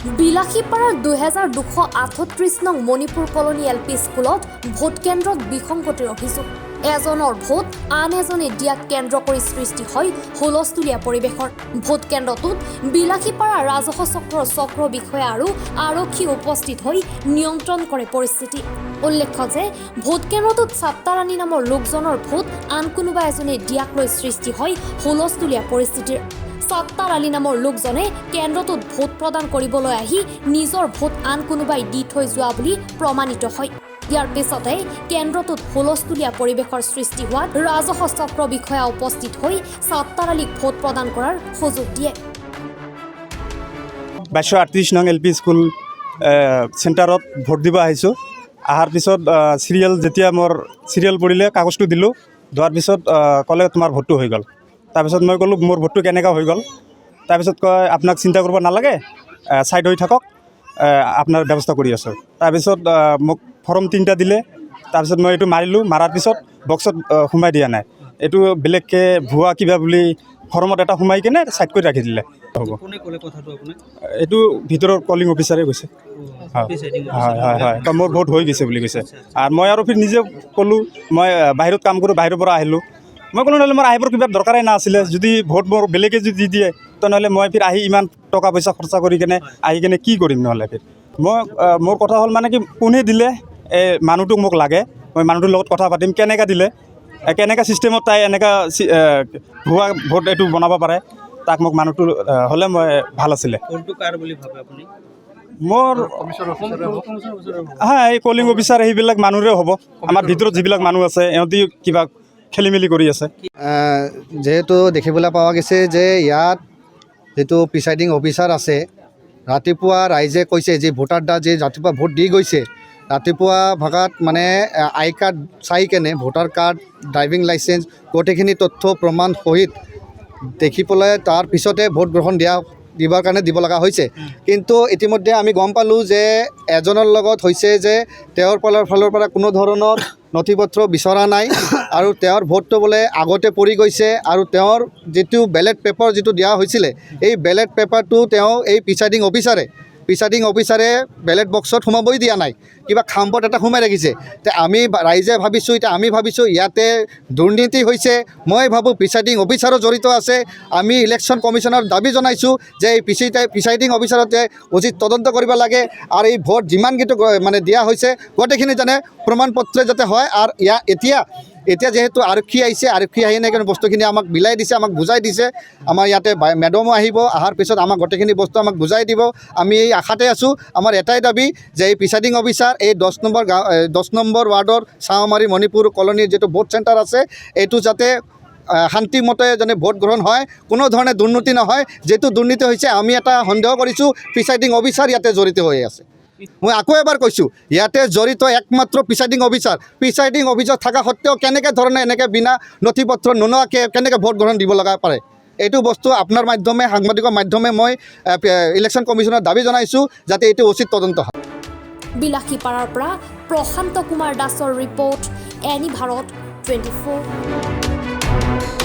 বিলাসীপাৰাৰ 2238 নং Manipur colony L P স্কুলত ভোট কেন্দ্ৰত বিসংগতিৰ অভিযোগ। এজনৰ ভোট আন এজনে দিয়াক কেন্দ্ৰ কৰি সৃষ্টি হয় হুলস্থুলীয়া পৰিৱেশৰ। ভোট কেন্দ্ৰটোত বিলাসীপাৰা ৰাজহ চক্ৰ বিষয়া আৰু আৰক্ষী উপস্থিত হৈ নিয়ন্ত্ৰণ কৰে পৰিস্থিতি। উল্লেখ্য যে ভোট কেন্দ্ৰটোত ছাত্তাৰাণী নামৰ লোকজনৰ ভোট আন কোনোবা এজনে দিয়াক লৈ সৃষ্টি হয় হুলস্থুলীয়া পৰিস্থিতিৰ। ছাত্তাৰ আলী নামৰ লোকজনে কেন্দ্ৰটোত ভোট প্ৰদান কৰিবলৈ আহি নিজৰ ভোট আন কোনোবাই দি থৈ যোৱা বুলি প্ৰমাণিত হয়। ইয়াৰ পিছতে কেন্দ্ৰটোত হুলস্থুলীয়া পৰিৱেশৰ সৃষ্টি হোৱাত ৰাজহ চক্ৰ বিষয়া উপস্থিত হৈ ছাত্তাৰ আলীক ভোট প্ৰদান কৰাৰ সুযোগ দিয়ে। 2238 নং এল পি স্কুল চেণ্টাৰত ভোট দিব আহিছোঁ। অহাৰ পিছত যেতিয়া মোৰ চিৰিয়েল পৰিলে কাগজটো দিলোঁ। দিয়াৰ পিছত ক'লে তোমাৰ ভোটটো হৈ গ'ল। তাৰপিছত মই ক'লোঁ মোৰ ভোটটো কেনেকৈ হৈ গ'ল। তাৰপিছত কয় আপোনাক চিন্তা কৰিব নালাগে, ছাইড হৈ থাকক, আপোনাৰ ব্যৱস্থা কৰি আছোঁ। তাৰপিছত মোক ফৰ্ম 3টা দিলে। তাৰপিছত মই এইটো মাৰিলোঁ। মাৰাৰ পিছত বক্সত সোমাই দিয়া নাই, এইটো বেলেগকৈ ভুৱা কিবা বুলি ফৰ্মত এটা সোমাই কিনে ছাইড কৰি ৰাখি দিলে। হ'ব, এইটো ভিতৰৰ কলিং অফিচাৰে কৈছে। হয়, মোৰ ভোট হৈ গৈছে বুলি কৈছে। আৰু মই আৰু নিজে ক'লোঁ মই বাহিৰত কাম কৰোঁ, বাহিৰৰ পৰা আহিলোঁ। মই ক'লোঁ নহ'লে মোৰ আহিবৰ কিবা দৰকাৰেই নাছিলে। যদি ভোট মোৰ বেলেগে যদি দি দিয়ে তেনেহ'লে মই আহি ইমান টকা পইচা খৰচা কৰি কিনে আহি কিনে কি কৰিম নহ'লে। মোৰ কথা হ'ল মানে কি কোনে দিলে এই মানুহটোক মোক লাগে, মই মানুহটোৰ লগত কথা পাতিম কেনেকৈ দিলে, কেনেকৈ ছিষ্টেমত তাই এনেকুৱা ভুৱা ভোট এইটো বনাব পাৰে, তাক মোক মানুহটো হ'লে মই ভাল আছিলে। মোৰ এই কলিং অফিচাৰ সেইবিলাক মানুহৰে হ'ব। আমাৰ ভিতৰত যিবিলাক মানুহ আছে সিহঁতি কিবা খেলি মেলি কৰি আছে। যেহেতু দেখিবলৈ পোৱা গৈছে যে ইয়াত যিটো প্ৰিচাইডিং অফিচাৰ আছে, ৰাতিপুৱা ৰাইজে কৈছে যে ভোটাৰদা যে ৰাতিপুৱা ভোট দি গৈছে, ৰাতিপুৱা ভাগাত মানে আই কাৰ্ড চাই কেনে ভোটাৰ কাৰ্ড, ড্ৰাইভিং লাইচেঞ্চ গোটেইখিনি তথ্য প্ৰমাণ সহিত দেখি পেলাই তাৰ পিছতে ভোট গ্ৰহণ দিবৰ কাৰণে দিব লগা হৈছে। কিন্তু ইতিমধ্যে আমি গম পালোঁ যে এজনৰ লগত হৈছে যে তেওঁৰ ফালৰ পৰা কোনো ধৰণৰ নথি পত্ৰ বিচৰা নাই আৰু তেওঁৰ ভোটটো বোলে আগতে পৰি গৈছে আৰু তেওঁৰ যিটো বেলেট পেপাৰ যিটো দিয়া হৈছিলে এই বেলেট পেপাৰটো তেওঁ এই প্ৰিচাইডিং অফিচাৰে বেলেট বক্সত সোমাবই দিয়া নাই, কিবা খাম্পত এটা সোমাই ৰাখিছে। আমি ৰাইজে ভাবিছোঁ, আমি ভাবিছোঁ ইয়াতে দুৰ্নীতি হৈছে। মই ভাবোঁ প্ৰিচাইডিং অফিচাৰো জড়িত আছে। আমি ইলেকশ্যন কমিশ্যনৰ দাবী জনাইছোঁ যে এই প্ৰিচাইডিং অফিচাৰতে উচিত তদন্ত কৰিব লাগে আৰু এই ভোট যিমানকেইটা মানে দিয়া হৈছে গোটেইখিনি যেনে প্ৰমাণ পত্ৰে যাতে হয়। আৰু এতিয়া যিহেতু আৰক্ষী আহিছে, আৰক্ষী আহি কিনে বস্তুখিনি আমাক বিলাই দিছে, আমাক বুজাই দিছে। আমাৰ ইয়াতে মেডামো আহিব, অহাৰ পিছত আমাক গোটেইখিনি বস্তু আমাক বুজাই দিব। আমি এই আশাতে আছোঁ। আমাৰ এটাই দাবী যে এই প্ৰিচাইডিং অফিচাৰ এই 10 নম্বৰ ৱাৰ্ডৰ চাওমাৰী মণিপুৰ কলনীৰ যিটো ভোট চেণ্টাৰ আছে এইটো যাতে শান্তিমতে যেনে ভোট গ্ৰহণ হয়, কোনো ধৰণে দুৰ্নীতি নহয়। যিটো দুৰ্নীতি হৈছে আমি এটা সন্দেহ কৰিছোঁ প্ৰিচাইডিং অফিচাৰ ইয়াতে জড়িত হৈ আছে। মই আকৌ এবাৰ কৈছোঁ ইয়াতে জড়িত একমাত্ৰ প্ৰিচাইডিং অফিচাৰ থকা সত্ত্বেও কেনেকৈ ধৰণে এনেকৈ বিনা নথি পত্ৰ নোলোৱাকৈ কেনেকৈ ভোট গ্ৰহণ দিব লগা পাৰে। এইটো বস্তু আপোনাৰ মাধ্যমে, সাংবাদিকৰ মাধ্যমে মই ইলেকশ্যন কমিশ্যনৰ দাবী জনাইছোঁ যাতে এইটো উচিত তদন্ত হয়। বিলাসীপাৰাৰ পৰা প্ৰশান্ত কুমাৰ দাসৰ ৰিপৰ্ট, এনি ভাৰত 24।